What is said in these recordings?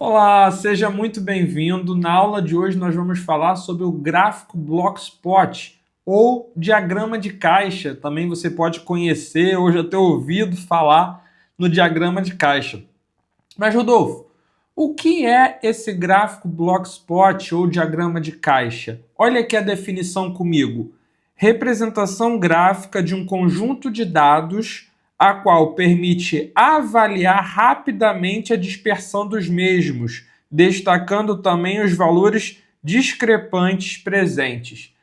Olá, seja muito bem-vindo. Na aula de hoje nós vamos falar sobre o gráfico Blockspot ou diagrama de caixa. Também você pode conhecer ou já ter ouvido falar no diagrama de caixa. Mas, Rodolfo, o que é esse gráfico Blockspot ou diagrama de caixa? Olha aqui a definição comigo. Representação gráfica de um conjunto de dados a qual permite avaliar rapidamente a dispersão dos mesmos, destacando também os valores discrepantes presentes.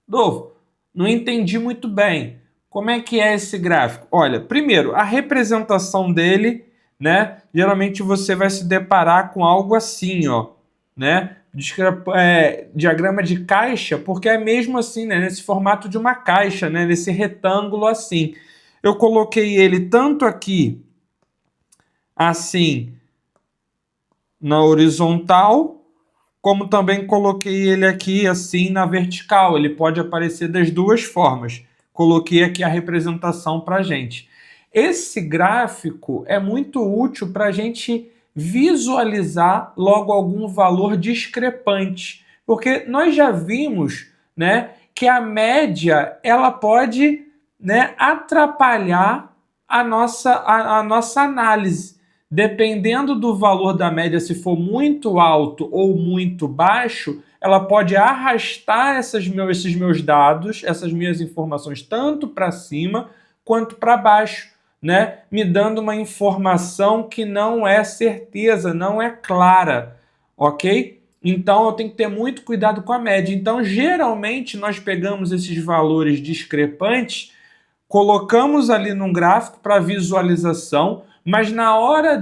Rodolfo, não entendi muito bem. Como é que é esse gráfico? Olha, primeiro, a representação dele, né? Geralmente você vai se deparar com algo assim, ó, né? Diagrama de caixa, porque é mesmo assim, né? Nesse formato de uma caixa, né? Nesse retângulo assim. Eu coloquei ele tanto aqui, assim, na horizontal, como também coloquei ele aqui, assim, na vertical. Ele pode aparecer das duas formas. Coloquei aqui a representação para a gente. Esse gráfico é muito útil para a gente visualizar logo algum valor discrepante, porque nós já vimos, né, que a média ela pode, né, atrapalhar a nossa análise. Dependendo do valor da média, se for muito alto ou muito baixo, ela pode arrastar esses meus dados, essas minhas informações, tanto para cima quanto para baixo, né? Me dando uma informação que não é certeza, não é clara, ok? Então eu tenho que ter muito cuidado com a média. Então, geralmente, nós pegamos esses valores discrepantes, colocamos ali num gráfico para visualização, mas na hora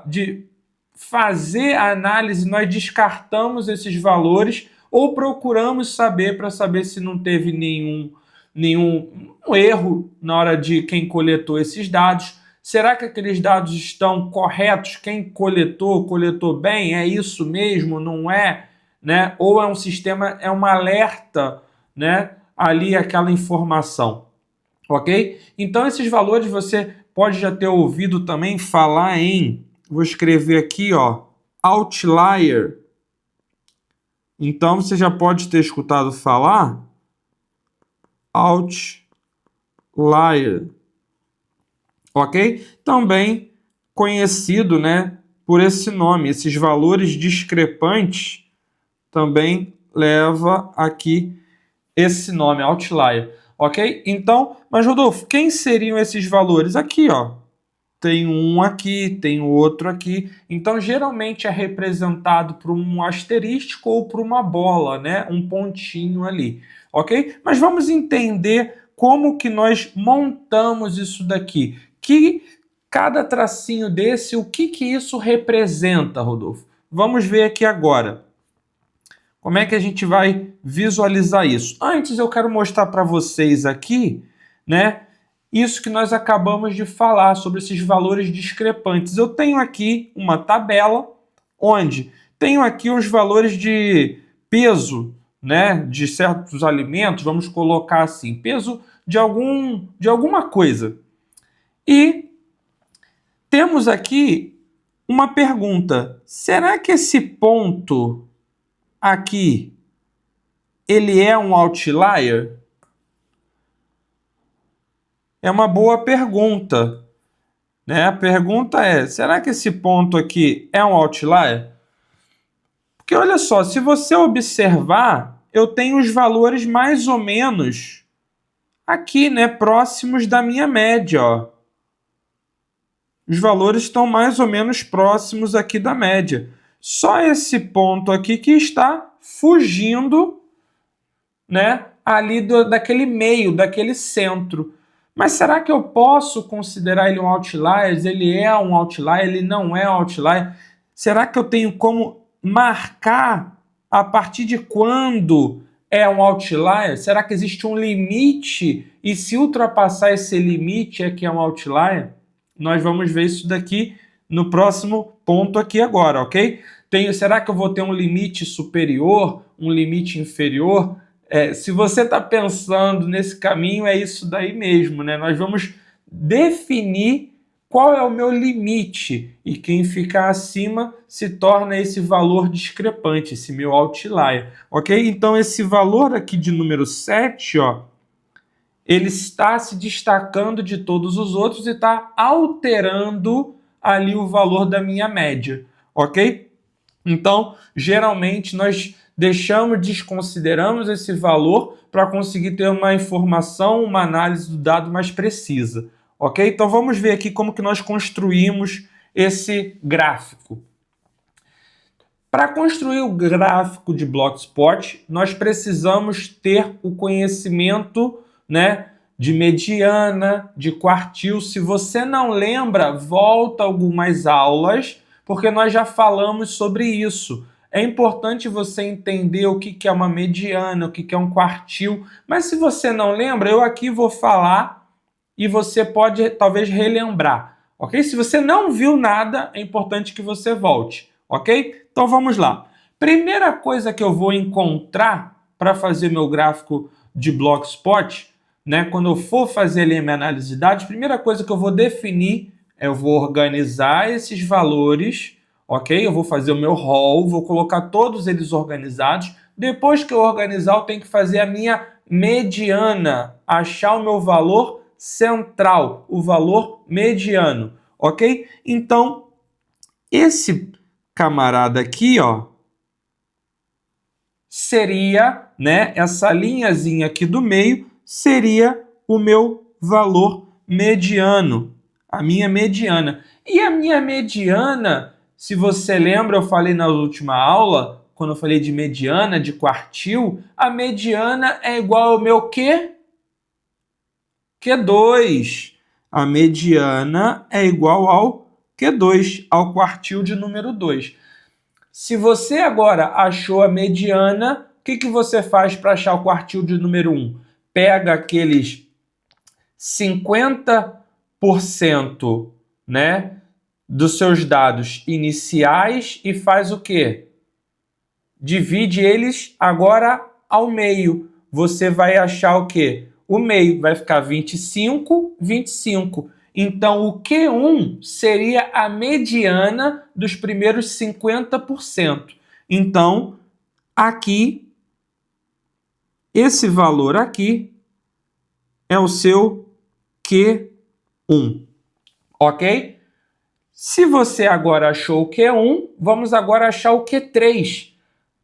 de fazer a análise, nós descartamos esses valores ou procuramos saber para saber se não teve nenhum erro na hora de quem coletou esses dados. Será que aqueles dados estão corretos? Quem coletou bem? É isso mesmo? Não é? Né? Ou é um sistema, é um alerta, né? Ali aquela informação. Ok? Então, esses valores você pode já ter ouvido também falar em, vou escrever aqui, ó, outlier. Então, você já pode ter escutado falar outlier, ok? Também conhecido, né, por esse nome. Esses valores discrepantes também leva aqui esse nome, outlier. Ok? Então, mas Rodolfo, quem seriam esses valores? Aqui, ó. Tem um aqui, tem outro aqui. Então, geralmente é representado por um asterístico ou por uma bola, né? Um pontinho ali, ok? Mas vamos entender como que nós montamos isso daqui. Que cada tracinho desse, o que que isso representa, Rodolfo? Vamos ver aqui agora. Como é que a gente vai visualizar isso? Antes eu quero mostrar para vocês aqui, né, isso que nós acabamos de falar sobre esses valores discrepantes. Eu tenho aqui uma tabela onde tenho aqui os valores de peso, né, de certos alimentos, vamos colocar assim, peso de alguma coisa. E temos aqui uma pergunta: será que esse ponto aqui ele é um outlier? É uma boa pergunta, né? A pergunta é: será que esse ponto aqui é um outlier? Porque olha só, se você observar, eu tenho os valores mais ou menos aqui, né, próximos da minha média, ó. Os valores estão mais ou menos próximos aqui da média. Só esse ponto aqui que está fugindo, né, ali daquele meio, daquele centro. Mas será que eu posso considerar ele um outlier? Ele é um outlier? Ele não é um outlier? Será que eu tenho como marcar a partir de quando é um outlier? Será que existe um limite? E se ultrapassar esse limite é que é um outlier? Nós vamos ver isso daqui no próximo ponto aqui agora, ok? Será que eu vou ter um limite superior, um limite inferior? Se você está pensando nesse caminho, é isso daí mesmo, né? Nós vamos definir qual é o meu limite, e quem ficar acima se torna esse valor discrepante, esse meu outlier, ok? Então, esse valor aqui de número 7, ó, ele está se destacando de todos os outros e está alterando ali o valor da minha média, ok? Então, geralmente, nós desconsideramos esse valor para conseguir ter uma informação, uma análise do dado mais precisa, ok? Então, vamos ver aqui como que nós construímos esse gráfico. Para construir o gráfico de Blockspot, nós precisamos ter o conhecimento, né, de mediana, de quartil. Se você não lembra, volta algumas aulas, porque nós já falamos sobre isso. É importante você entender o que é uma mediana, o que é um quartil. Mas se você não lembra, eu aqui vou falar e você pode talvez relembrar, ok? Se você não viu nada, é importante que você volte, ok? Então vamos lá. Primeira coisa que eu vou encontrar para fazer meu gráfico de Blockspot, né? Quando eu for fazer ali a minha análise de dados, primeira coisa que eu vou definir é eu vou organizar esses valores, ok? Eu vou fazer o meu rol, vou colocar todos eles organizados. Depois que eu organizar, eu tenho que fazer a minha mediana, achar o meu valor central, o valor mediano, ok? Então, esse camarada aqui, ó, seria, né, essa linhazinha aqui do meio, seria o meu valor mediano, a minha mediana. E a minha mediana, se você lembra, eu falei na última aula, quando eu falei de mediana, de quartil, a mediana é igual ao meu quê? Q2. A mediana é igual ao Q2, ao quartil de número 2. Se você agora achou a mediana, o que você faz para achar o quartil de número 1? Pega aqueles 50%, né, dos seus dados iniciais e faz o quê? Divide eles agora ao meio. Você vai achar o quê? O meio vai ficar 25, 25. Então, o Q1 seria a mediana dos primeiros 50%. Então, aqui, esse valor aqui é o seu Q1, ok? Se você agora achou o Q1, vamos agora achar o Q3.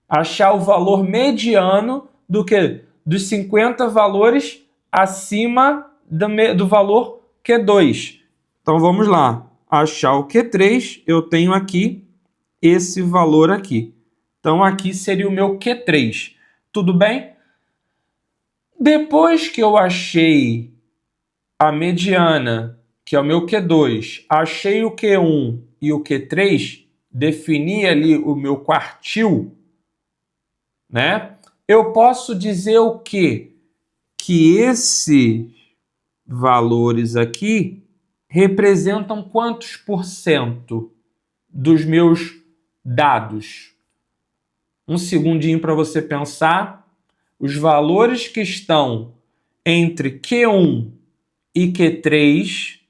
Achar o valor mediano do que? Dos 50 valores acima do valor Q2. Então vamos lá. Achar o Q3, eu tenho aqui esse valor aqui. Então aqui seria o meu Q3. Tudo bem? Depois que eu achei a mediana, que é o meu Q2, achei o Q1 e o Q3, defini ali o meu quartil, né? Eu posso dizer o quê? Que esses valores aqui representam quantos por cento dos meus dados? Um segundinho para você pensar. Os valores que estão entre Q1 e Q3,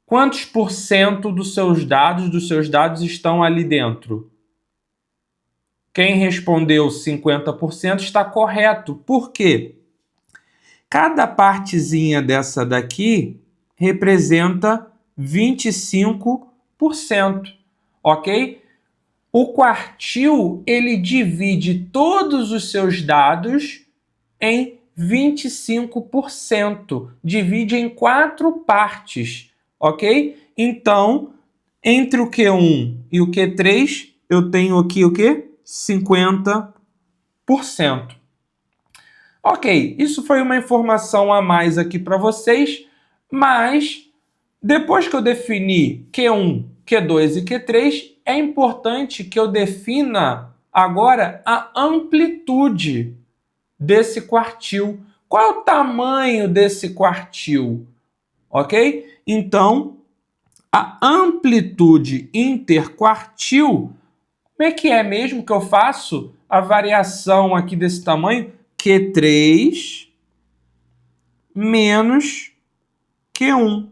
quantos por cento dos seus dados estão ali dentro? Quem respondeu 50% está correto. Por quê? Cada partezinha dessa daqui representa 25%, ok? O quartil, ele divide todos os seus dados em 25%. Divide em 4 partes, ok? Então, entre o Q1 e o Q3, eu tenho aqui o quê? 50%. Ok, isso foi uma informação a mais aqui para vocês, mas depois que eu defini Q1, Q2 e Q3, é importante que eu defina agora a amplitude desse quartil. Qual é o tamanho desse quartil? Ok? Então, a amplitude interquartil, como é que é mesmo que eu faço a variação aqui desse tamanho? Q3 menos Q1.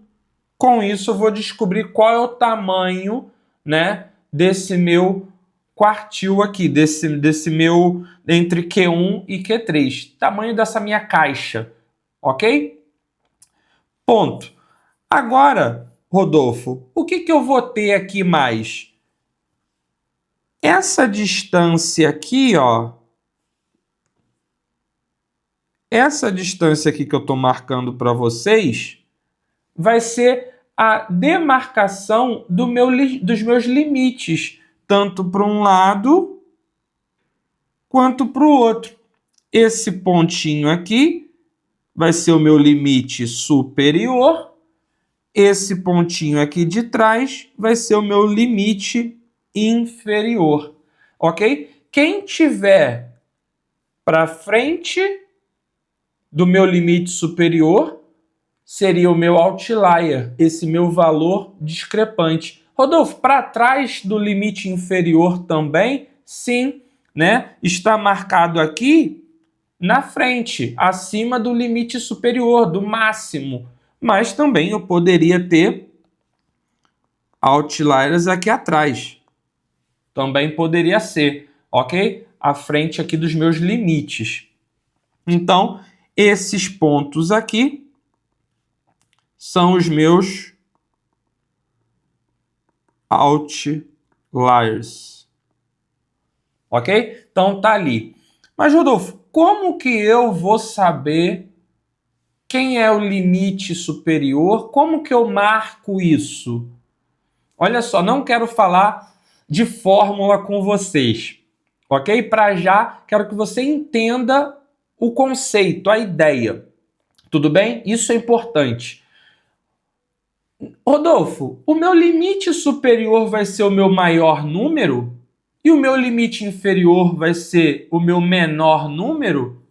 Com isso, eu vou descobrir qual é o tamanho, né, desse meu quartil aqui, desse meu entre Q1 e Q3. Tamanho dessa minha caixa, ok? Ponto. Agora, Rodolfo, o que eu vou ter aqui mais? Essa distância aqui, ó. Essa distância aqui que eu estou marcando para vocês vai ser a demarcação dos meus limites, tanto para um lado quanto para o outro. Esse pontinho aqui vai ser o meu limite superior. Esse pontinho aqui de trás vai ser o meu limite inferior, ok? Quem tiver para frente do meu limite superior seria o meu outlier, esse meu valor discrepante. Rodolfo, para trás do limite inferior também? Sim, né? Está marcado aqui na frente, acima do limite superior, do máximo. Mas também eu poderia ter outliers aqui atrás. Também poderia ser, ok? À frente aqui dos meus limites. Então, esses pontos aqui são os meus outliers. Ok? Então tá ali. Mas, Rodolfo, como que eu vou saber quem é o limite superior? Como que eu marco isso? Olha só, não quero falar de fórmula com vocês, ok? Para já, quero que você entenda o conceito, a ideia. Tudo bem? Isso é importante. Rodolfo, o meu limite superior vai ser o meu maior número? E o meu limite inferior vai ser o meu menor número?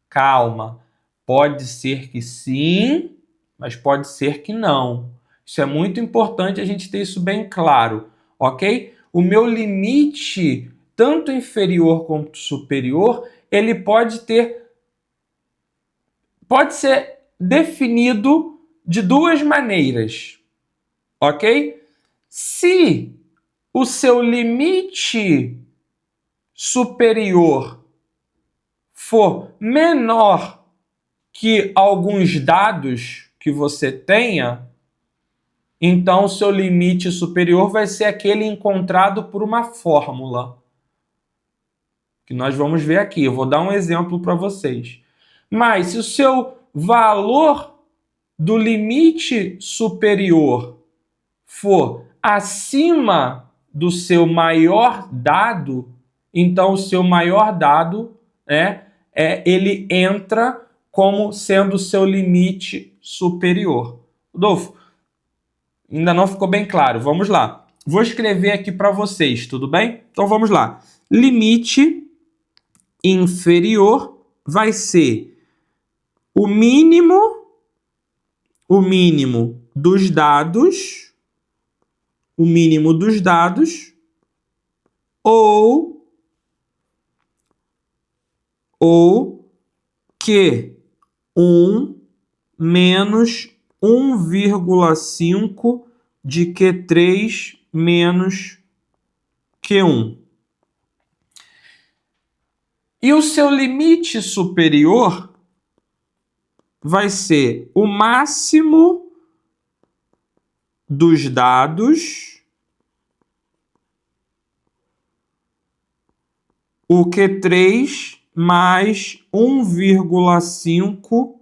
Calma. Pode ser que sim, mas pode ser que não. Isso é muito importante a gente ter isso bem claro, ok? O meu limite, tanto inferior quanto superior, ele pode ser definido de duas maneiras, ok? Se o seu limite superior for menor que alguns dados que você tenha, então o seu limite superior vai ser aquele encontrado por uma fórmula, que nós vamos ver aqui. Eu vou dar um exemplo para vocês. Mas se o seu valor do limite superior for acima do seu maior dado, então o seu maior dado ele entra como sendo o seu limite superior. Rodolfo, ainda não ficou bem claro. Vamos lá. Vou escrever aqui para vocês, tudo bem? Então vamos lá. Limite inferior vai ser o mínimo dos dados, ou Q1 menos 1,5 de Q3 menos Q1. E o seu limite superior vai ser o máximo dos dados, o Q3 mais 1,5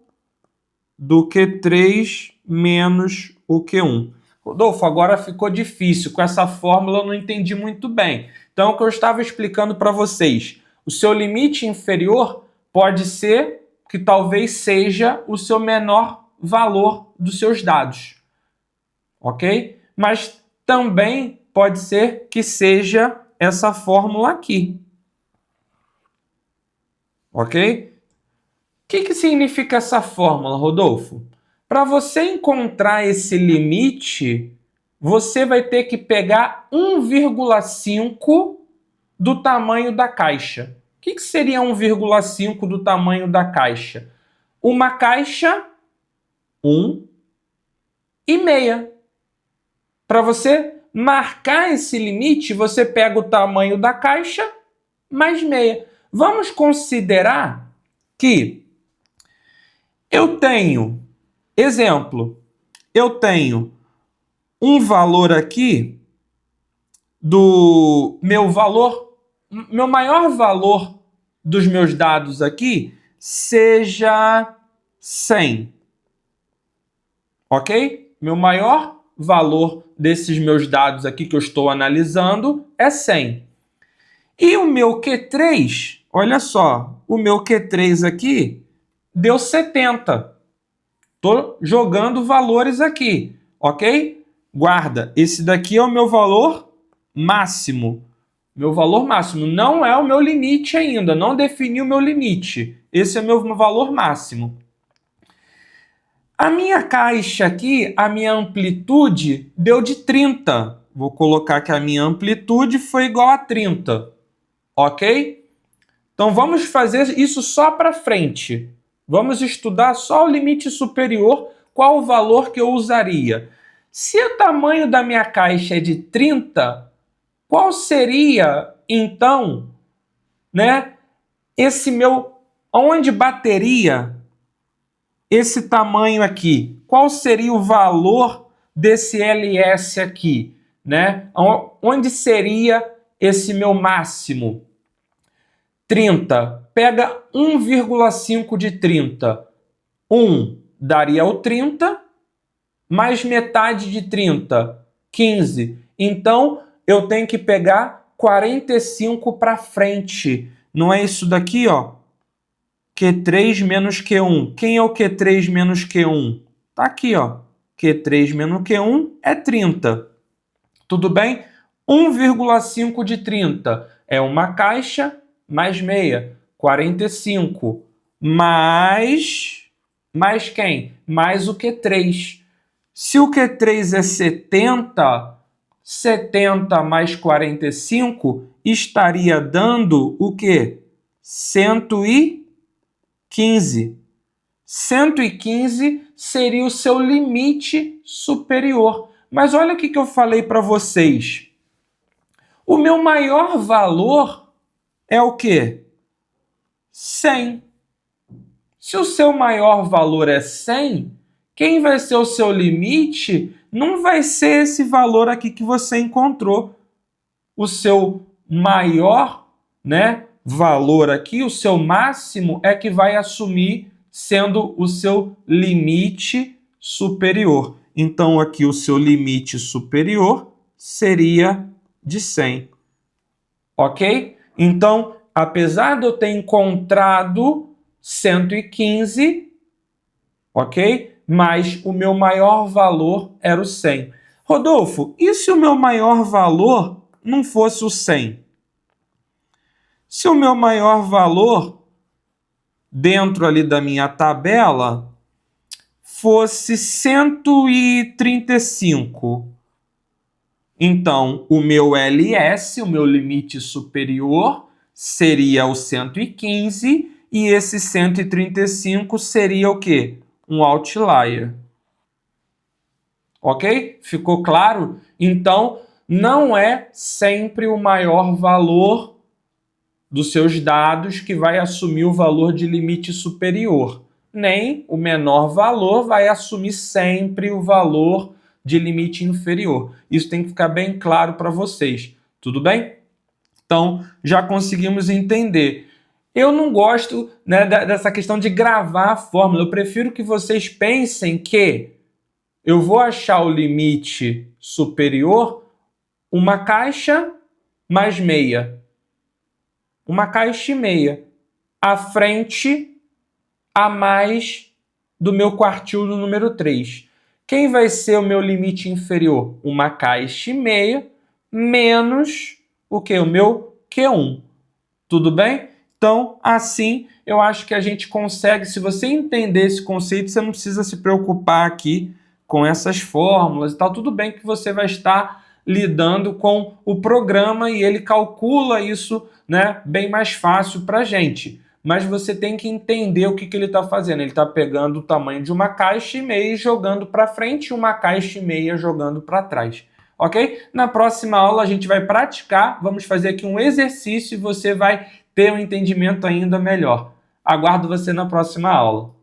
do Q3 menos o Q1. Rodolfo, agora ficou difícil. Com essa fórmula eu não entendi muito bem. Então, o que eu estava explicando para vocês, o seu limite inferior pode ser que talvez seja o seu menor valor dos seus dados, ok? Mas também pode ser que seja essa fórmula aqui, ok? O que significa essa fórmula, Rodolfo? Para você encontrar esse limite, você vai ter que pegar 1,5 do tamanho da caixa. O que seria 1,5 do tamanho da caixa? Uma caixa, 1, meia. Para você marcar esse limite, você pega o tamanho da caixa mais meia. Vamos considerar que eu tenho, exemplo, eu tenho um valor aqui do meu valor, meu maior valor dos meus dados aqui seja 100. Ok? Meu maior valor desses meus dados aqui que eu estou analisando é 100. E o meu Q3, olha só, o meu Q3 aqui deu 70. Estou jogando valores aqui, ok? Guarda, esse daqui é o meu valor máximo. Meu valor máximo não é o meu limite ainda, não defini o meu limite. Esse é o meu valor máximo. A minha caixa aqui, a minha amplitude deu de 30. Vou colocar que a minha amplitude foi igual a 30, ok? Então vamos fazer isso só para frente. Vamos estudar só o limite superior, qual o valor que eu usaria. Se o tamanho da minha caixa é de 30, qual seria, então, né, esse meu, onde bateria esse tamanho aqui? Qual seria o valor desse LS aqui, né? Onde seria esse meu máximo? 30. Pega 1,5 de 30. 1 daria o 30, mais metade de 30, 15. Então, eu tenho que pegar 45 para frente. Não é isso daqui, ó? Q3 menos Q1. Quem é o Q3 menos Q1? Tá aqui, ó. Q3 menos Q1 é 30. Tudo bem? 1,5 de 30 é uma caixa mais meia, 45. Mais quem? Mais o Q3. Se o Q3 é 70, 70 mais 45 estaria dando o quê? 115. 115 seria o seu limite superior. Mas olha o que eu falei para vocês. O meu maior valor é o quê? 100. Se o seu maior valor é 100, quem vai ser o seu limite não vai ser esse valor aqui que você encontrou. O seu maior, né, valor aqui, o seu máximo, é que vai assumir sendo o seu limite superior. Então, aqui o seu limite superior seria de 100. Ok? Então, apesar de eu ter encontrado 115, ok? Mas o meu maior valor era o 100. Rodolfo, e se o meu maior valor não fosse o 100? Se o meu maior valor, dentro ali da minha tabela, fosse 135, então o meu LS, o meu limite superior, seria o 115 e esse 135 seria o quê? Um outlier. Ok? Ficou claro? Então, não é sempre o maior valor dos seus dados que vai assumir o valor de limite superior. Nem o menor valor vai assumir sempre o valor de limite inferior. Isso tem que ficar bem claro para vocês. Tudo bem? Então, já conseguimos entender. Eu não gosto, né, dessa questão de gravar a fórmula. Eu prefiro que vocês pensem que eu vou achar o limite superior uma caixa mais meia. Uma caixa e meia. À frente, a mais do meu quartil do número 3. Quem vai ser o meu limite inferior? Uma caixa e meia menos o quê? O meu Q1. Tudo bem? Então, assim, eu acho que a gente consegue, se você entender esse conceito, você não precisa se preocupar aqui com essas fórmulas e tal. Tudo bem que você vai estar lidando com o programa e ele calcula isso, né, bem mais fácil para a gente. mas você tem que entender o que ele está fazendo. Ele está pegando o tamanho de uma caixa e meia e jogando para frente e uma caixa e meia jogando para trás. Ok? Na próxima aula a gente vai praticar, vamos fazer aqui um exercício e você vai ter um entendimento ainda melhor. Aguardo você na próxima aula.